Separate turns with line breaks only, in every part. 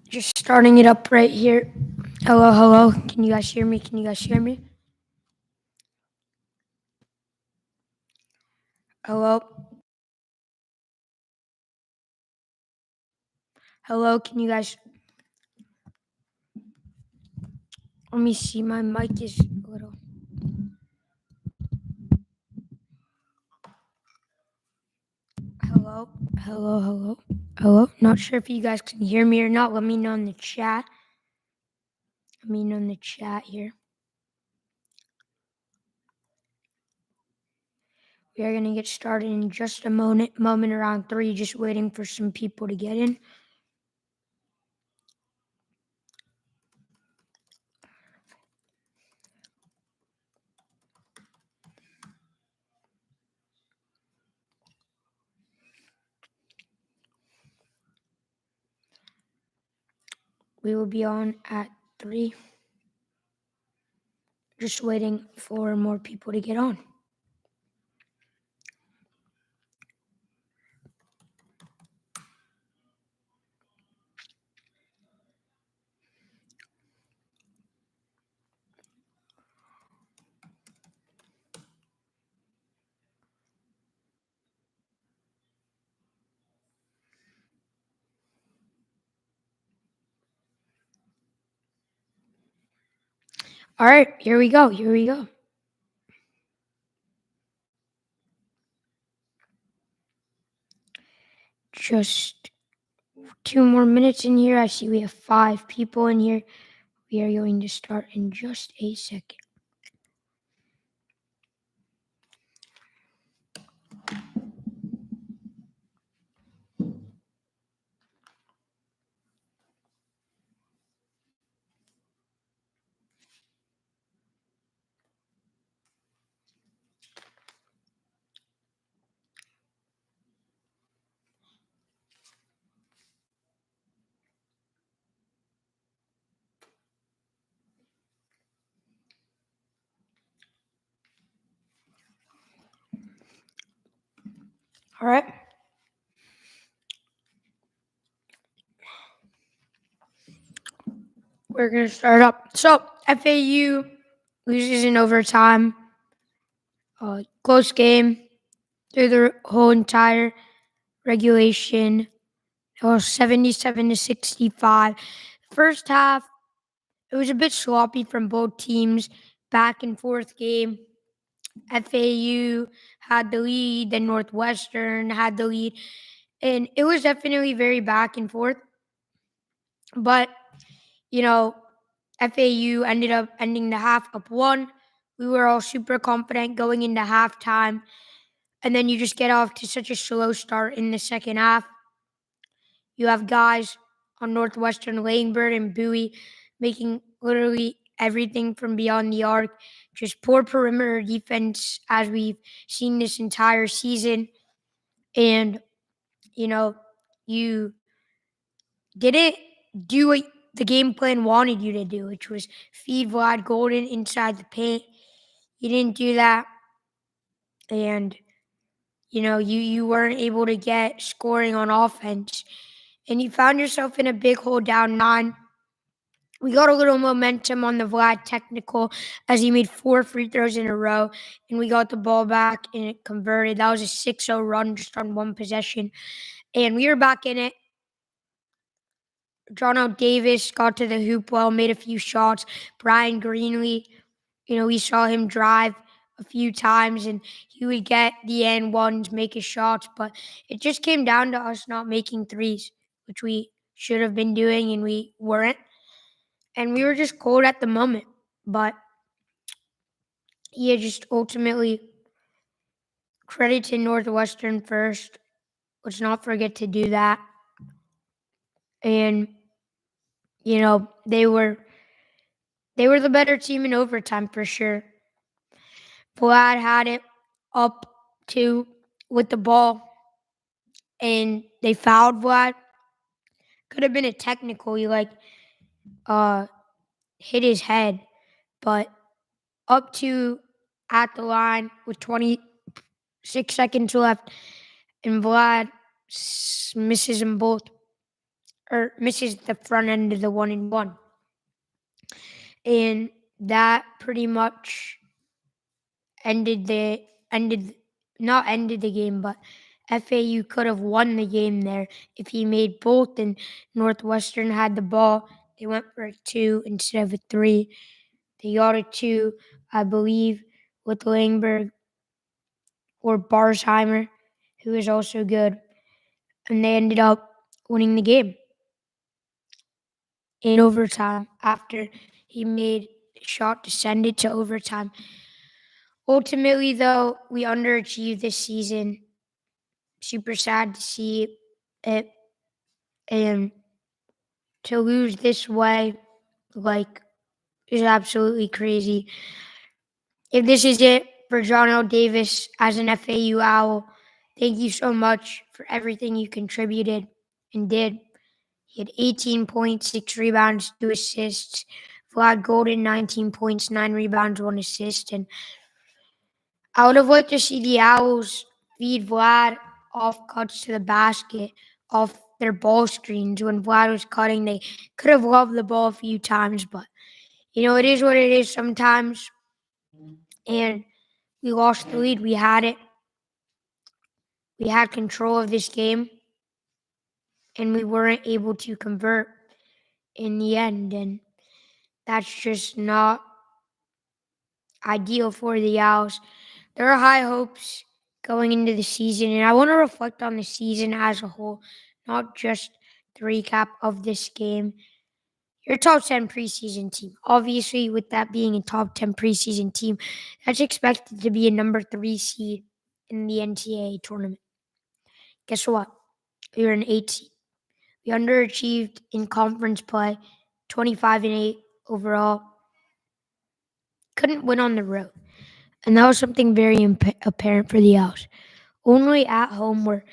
Just starting it up right here. Hello, hello. Can you guys hear me? Can you guys hear me? Hello? Hello, can you guys? Let me see. My mic is a little. Hello, hello, hello, hello. Not sure if you guys can hear me or not. Let me know in the chat. Let me know in the chat here. We are going to get started in just a moment around 3, just waiting for some people to get in. We will be on at 3. Just waiting for more people to get on. All right, here we go. Here we go. Just 2 more minutes in here. I see we have 5 people in here. We are going to start in just a second. All right. We're going to start up. So, FAU loses in overtime. Close game through the whole entire regulation. It was 77-65. First half, it was a bit sloppy from both teams. Back and forth game. FAU had the lead, then Northwestern had the lead. And it was definitely very back and forth. But, FAU ended up ending the half up 1. We were all super confident going into halftime. And then you just get off to such a slow start in the second half. You have guys on Northwestern, Langbird and Bowie, making literally everything from beyond the arc. Just poor perimeter defense as we've seen this entire season. And, you didn't do what the game plan wanted you to do, which was feed Vlad Golden inside the paint. You didn't do that. And, you weren't able to get scoring on offense. And you found yourself in a big hole down 9. We got a little momentum on the Vlad technical as he made 4 free throws in a row, and we got the ball back and it converted. That was a 6-0 run just on 1 possession. And we were back in it. Jono Davis got to the hoop well, made a few shots. Brian Greenlee, we saw him drive a few times and he would get the end ones, make his shots, but it just came down to us not making threes, which we should have been doing and we weren't. And we were just cold at the moment. But just ultimately credit to Northwestern first. Let's not forget to do that. And, they were the better team in overtime for sure. Vlad had it up 2 with the ball, and they fouled Vlad. Could have been a technical. He hit his head, but up 2 at the line with 26 seconds left, and Vlad misses them both. or misses the front end of the 1-and-1. And that pretty much ended not ended the game, but FAU could have won the game there if he made both, and Northwestern had the ball. They went for a 2 instead of a 3. They got a 2, I believe, with Langberg or Barsheimer, who is also good. And they ended up winning the game in overtime after he made a shot to send it to overtime. Ultimately, though, we underachieved this season. Super sad to see it. And to lose this way, like, is absolutely crazy. If this is it for John L. Davis as an FAU Owl, thank you so much for everything you contributed and did. He had 18 points, 6 rebounds, 2 assists. Vlad Golden, 19 points, 9 rebounds, 1 assist. And I would have liked to see the Owls feed Vlad off cuts to the basket, off their ball screens. When Vlad was cutting, they could have loved the ball a few times, but it is what it is sometimes. And we lost the lead. We had it. We had control of this game, and we weren't able to convert in the end. And that's just not ideal for the Owls. There are high hopes going into the season, and I want to reflect on the season as a whole, not just the recap of this game. You're a top 10 preseason team. Obviously, with that being a top 10 preseason team, that's expected to be a number 3 seed in the NCAA tournament. Guess what? You're an 8 seed. We underachieved in conference play, 25-8 overall. Couldn't win on the road. And that was something very apparent for the Owls. Only at home were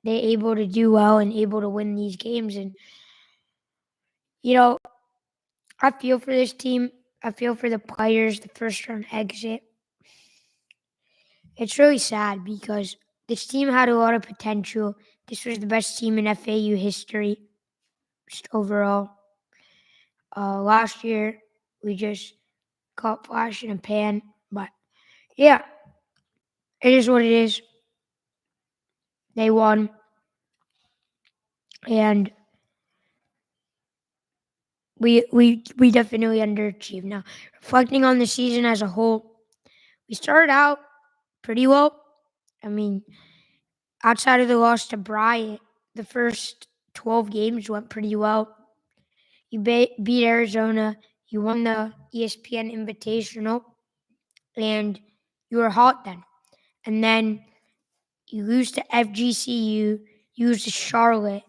they able to do well and able to win these games. And, I feel for this team. I feel for the players, the first round exit. It's really sad because this team had a lot of potential. This was the best team in FAU history, just overall. Last year, we just caught flash in a pan. But, yeah, it is what it is. They won. And we definitely underachieved. Now, reflecting on the season as a whole, we started out pretty well. I mean, outside of the loss to Bryant, the first 12 games went pretty well. You beat Arizona. You won the ESPN Invitational, and you were hot then. And then you lose to FGCU, you lose to Charlotte,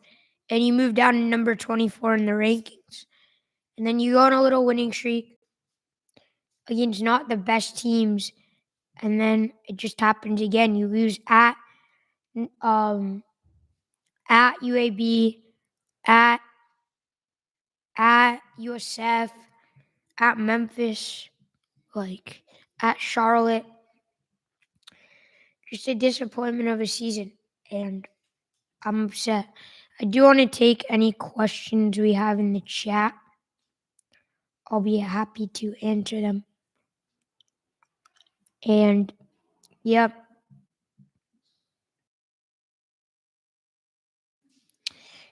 and you move down to number 24 in the rankings. And then you go on a little winning streak against not the best teams, and then it just happens again. You lose at UAB, at USF, at Memphis, at Charlotte. Just a disappointment of a season, and I'm upset. I do want to take any questions we have in the chat. I'll be happy to answer them. And, yep.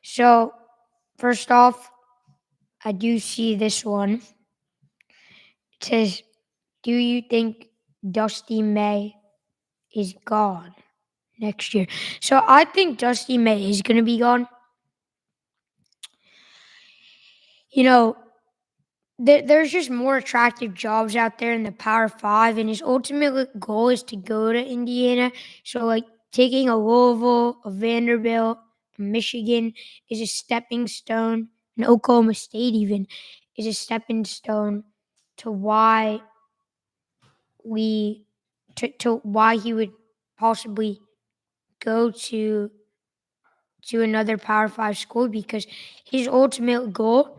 So, first off, I do see this one. It says, do you think Dusty May is gone next year? So I think Dusty May is going to be gone. There's just more attractive jobs out there in the Power 5, and his ultimate goal is to go to Indiana. So, taking a Louisville, a Vanderbilt, a Michigan is a stepping stone, and Oklahoma State even is a stepping stone to why why he would possibly go to another Power 5 school, because his ultimate goal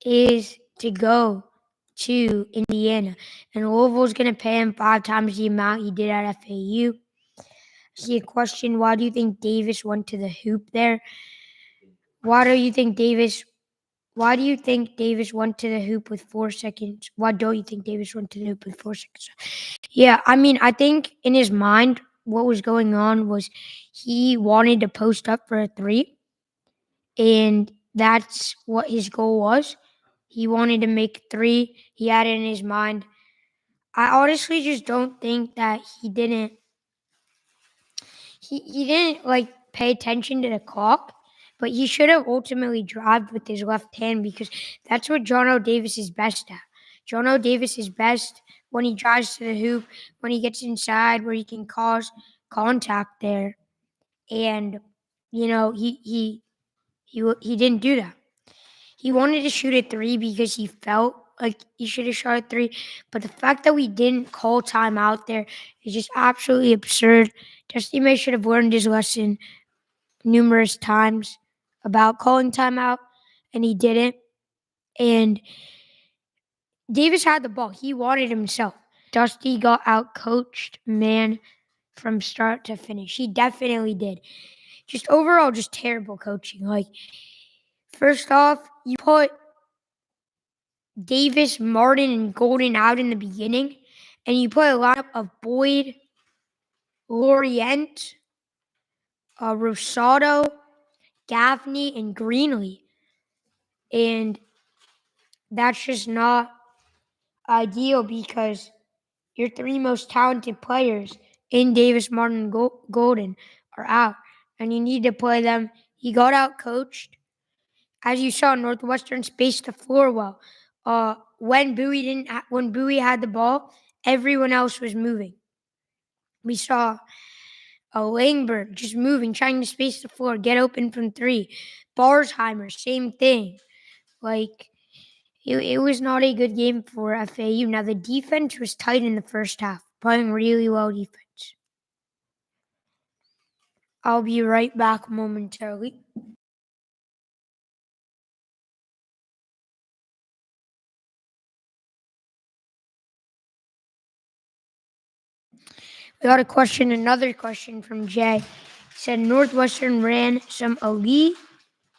is to go to Indiana. And Louisville's going to pay him 5 times the amount he did at FAU. I see a question, why do you think Davis went to the hoop there? Why do you think Davis? Why do you think Davis went to the hoop with 4 seconds? Why don't you think Davis went to the hoop with 4 seconds? Yeah, I mean, I think in his mind, what was going on was he wanted to post up for a three, and that's what his goal was. He wanted to make three. He had it in his mind. I honestly just don't think that he didn't like pay attention to the clock, but he should have ultimately driven with his left hand because that's what John O. Davis is best at. John O. Davis is best when he drives to the hoop, when he gets inside where he can cause contact there. And he didn't do that. He wanted to shoot a three because he felt like he should have shot a three. But the fact that we didn't call timeout there is just absolutely absurd. Dusty May should have learned his lesson numerous times about calling timeout, and he didn't. And Davis had the ball. He wanted himself. Dusty got out coached, man, from start to finish. He definitely did. Just overall, just terrible coaching. Like, first off, you put Davis, Martin, and Golden out in the beginning, and you put a lineup of Boyd, Lorient, Rosado, Gaffney, and Greenlee. And that's just not ideal because your three most talented players in Davis, Martin, and Golden are out, and you need to play them. He got out coached. As you saw, Northwestern spaced the floor well. When Bowie had the ball, everyone else was moving. We saw Langberg just moving, trying to space the floor, get open from three. Barsheimer, same thing. Like, it was not a good game for FAU. Now, the defense was tight in the first half, playing really well defense. I'll be right back momentarily. We got another question from Jay. He said Northwestern ran some elite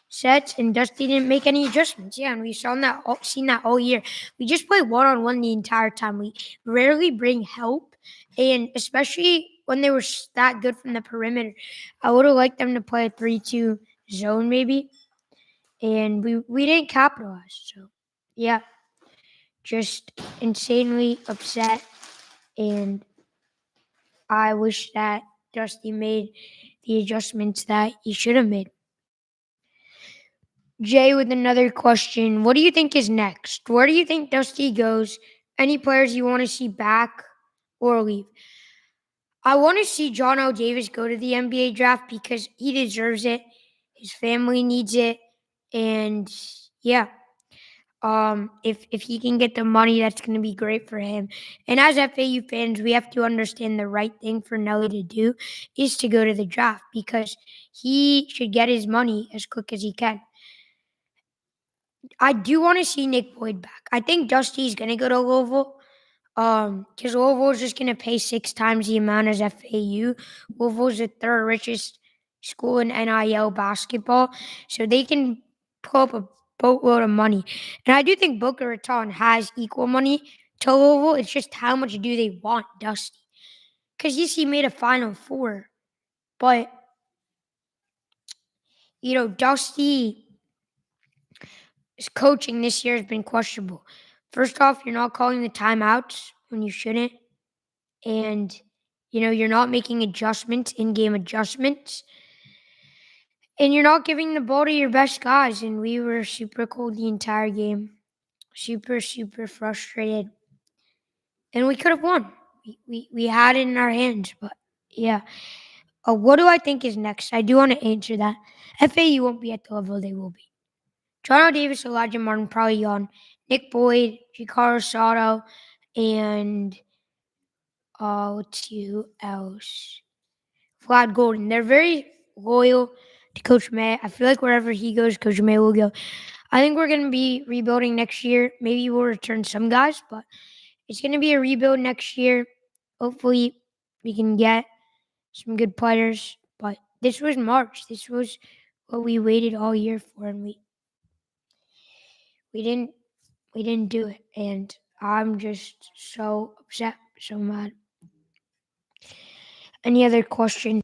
sets and Dusty didn't make any adjustments. Yeah, and we've seen that all year. We just play one-on-one the entire time. We rarely bring help, and especially when they were that good from the perimeter. I would have liked them to play a 3-2 zone maybe, and we didn't capitalize. So, yeah, just insanely upset, and I wish that Dusty made the adjustments that he should have made. Jay with another question. What do you think is next? Where do you think Dusty goes? Any players you want to see back or leave? I want to see John O. Davis go to the NBA draft because he deserves it. His family needs it. And yeah, if he can get the money, that's going to be great for him. And as FAU fans, we have to understand the right thing for Nelly to do is to go to the draft because he should get his money as quick as he can. I do want to see Nick Boyd back. I think Dusty's going to go to Louisville because Louisville is just going to pay 6 times the amount as FAU. Louisville is the third richest school in NIL basketball, so they can pull up a boatload of money. And I do think Boca Raton has equal money to Louisville. It's just how much do they want Dusty? Because yes, he made a Final Four, but Dusty his coaching this year has been questionable. First off, you're not calling the timeouts when you shouldn't. And, you're not making adjustments, in-game adjustments. And you're not giving the ball to your best guys. And we were super cold the entire game. Super, super frustrated. And we could have won. We had it in our hands. But, yeah. What do I think is next? I do want to answer that. FAU won't be at the level they will be. John O. Davis, Elijah Martin, probably gone. Nick Boyd, Ricardo Sato, and let's see who else. Vlad Golden. They're very loyal to Coach May. I feel like wherever he goes, Coach May will go. I think we're going to be rebuilding next year. Maybe we'll return some guys, but it's going to be a rebuild next year. Hopefully, we can get some good players. But this was March. This was what we waited all year for, and we didn't we didn't do it, and I'm just so upset, so mad. Any other questions?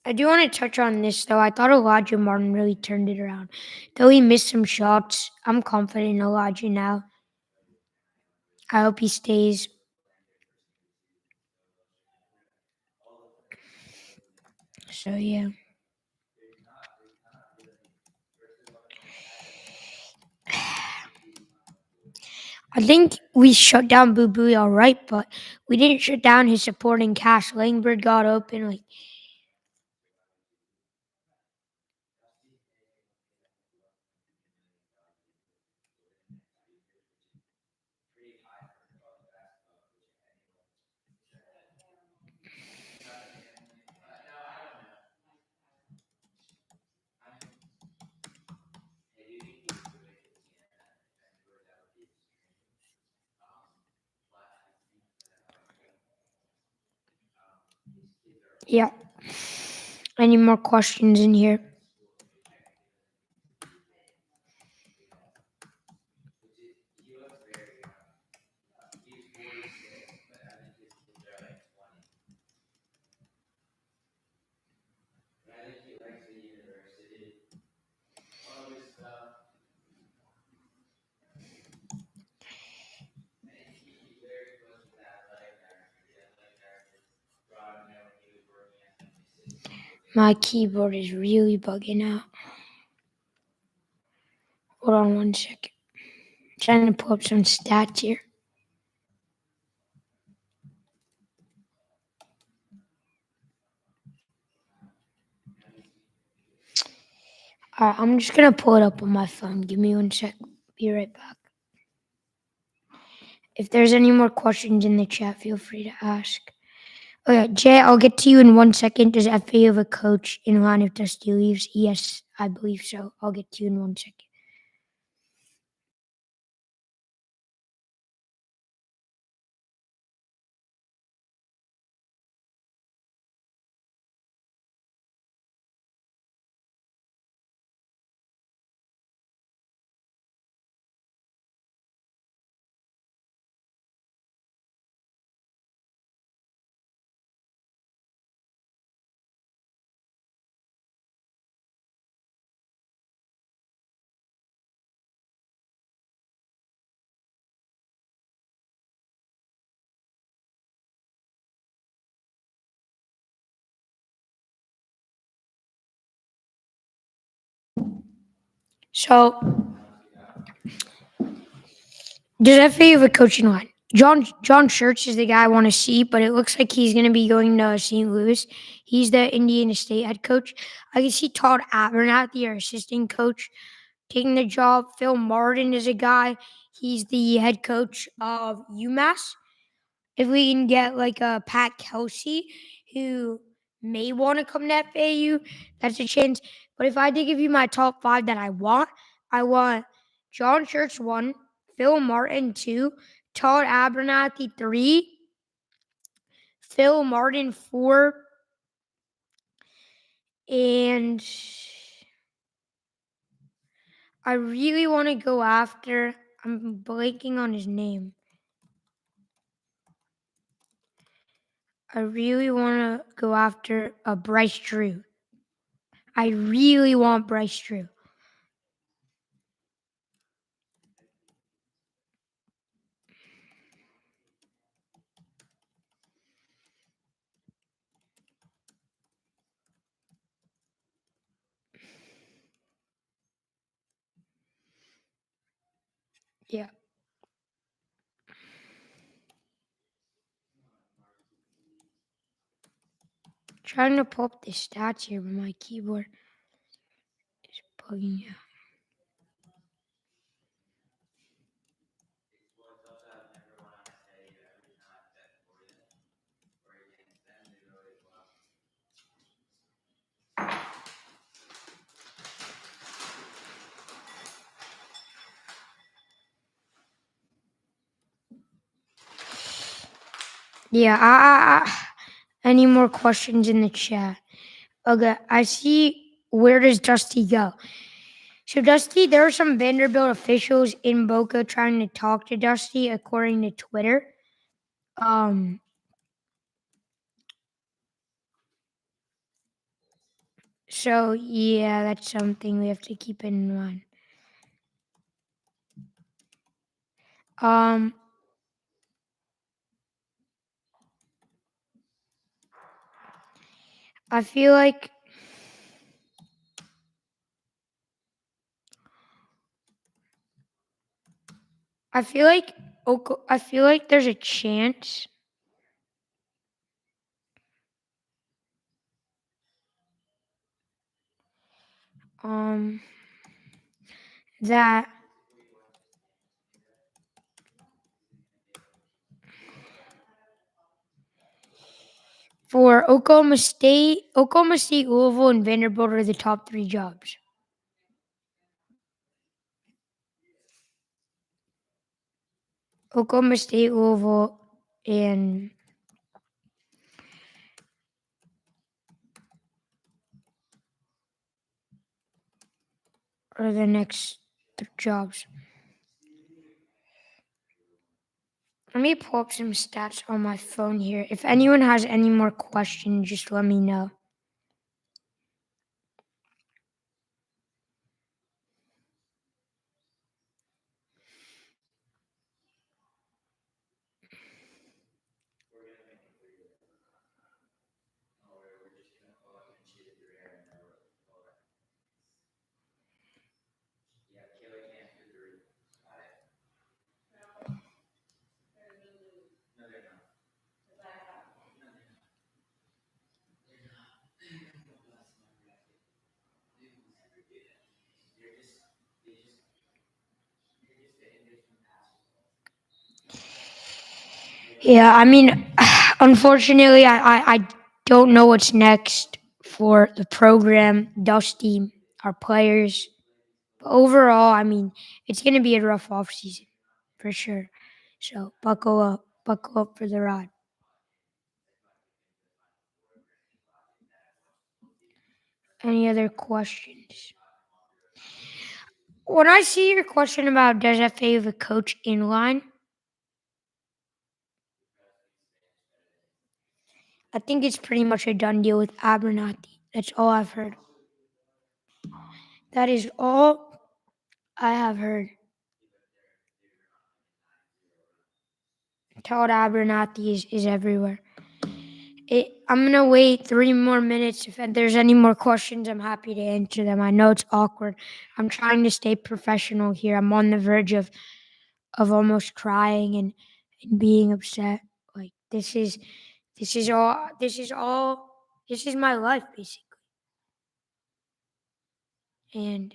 I do want to touch on this though. I thought Elijah Martin really turned it around. Though he missed some shots, I'm confident in Elijah now. I hope he stays. So yeah. I think we shut down Boo Booey all right, but we didn't shut down his supporting cast. Langbird got open. Yeah. Any more questions in here? My keyboard is really bugging out. Hold on one second. I'm trying to pull up some stats here. Alright, I'm just gonna pull it up on my phone. Give me one sec. Be right back. If there's any more questions in the chat, feel free to ask. Okay, Jay, I'll get to you in 1 second. Does FA have a coach in line if Dusty leaves? Yes, I believe so. I'll get to you in 1 second. So, does FA have a coaching line? John Church is the guy I want to see, but it looks like he's going to be going to St. Louis. He's the Indiana State head coach. I can see Todd Abernathy, our assistant coach, taking the job. Phil Martin is a guy. He's the head coach of UMass. If we can get like a Pat Kelsey, who may want to come to FAU, that's a chance. But if I had to give you my top 5 that I want John Church 1, Phil Martin 2, Todd Abernathy 3, Phil Martin 4, and I really want to go after, I'm blanking on his name. I really want to go after Bryce Drew. I really want Bryce Drew. Yeah. Trying to pull up the stats here, but my keyboard is bugging out. Yeah, any more questions in the chat? Okay, I see. Where does Dusty go? So Dusty, there are some Vanderbilt officials in Boca trying to talk to Dusty, according to Twitter. Um, so yeah, that's something we have to keep in mind. Um, I feel like I feel like I feel like there's a chance um that for Oklahoma State, Louisville, and Vanderbilt are the top 3 jobs. Oklahoma State, Louisville, and are the next jobs. Let me pull up some stats on my phone here. If anyone has any more questions, just let me know. Yeah, I mean, unfortunately, I don't know what's next for the program, Dusty, our players. But overall, I mean, it's going to be a rough off season for sure. So buckle up for the ride. Any other questions? When I see your question about does FA have a coach in line, I think it's pretty much a done deal with Abernathy. That's all I've heard. That is all I have heard. Todd Abernathy is everywhere. I'm going to wait 3 more minutes. If there's any more questions, I'm happy to answer them. I know it's awkward. I'm trying to stay professional here. I'm on the verge of almost crying and being upset. Like this is my life basically. And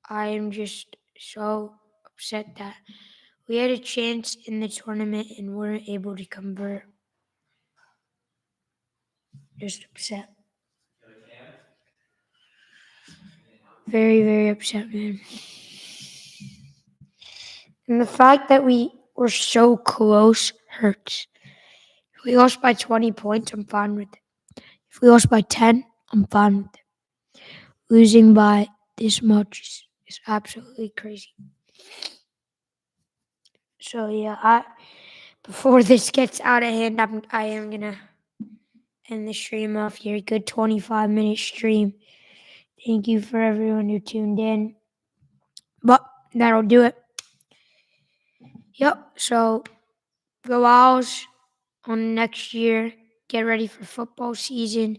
I am just so upset that we had a chance in the tournament and weren't able to convert. Just upset. Very, very upset, man. And the fact that we were so close hurts. If we lost by 20 points, I'm fine with it. If we lost by 10, I'm fine with it. Losing by this much is absolutely crazy. So yeah, before this gets out of hand, I am gonna end the stream off here. Good 25-minute stream. Thank you for everyone who tuned in. But that'll do it. Yep. So go Owls on next year. Get ready for football season.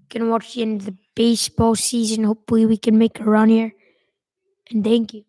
Gonna watch the end of the baseball season. Hopefully we can make a run here. And thank you.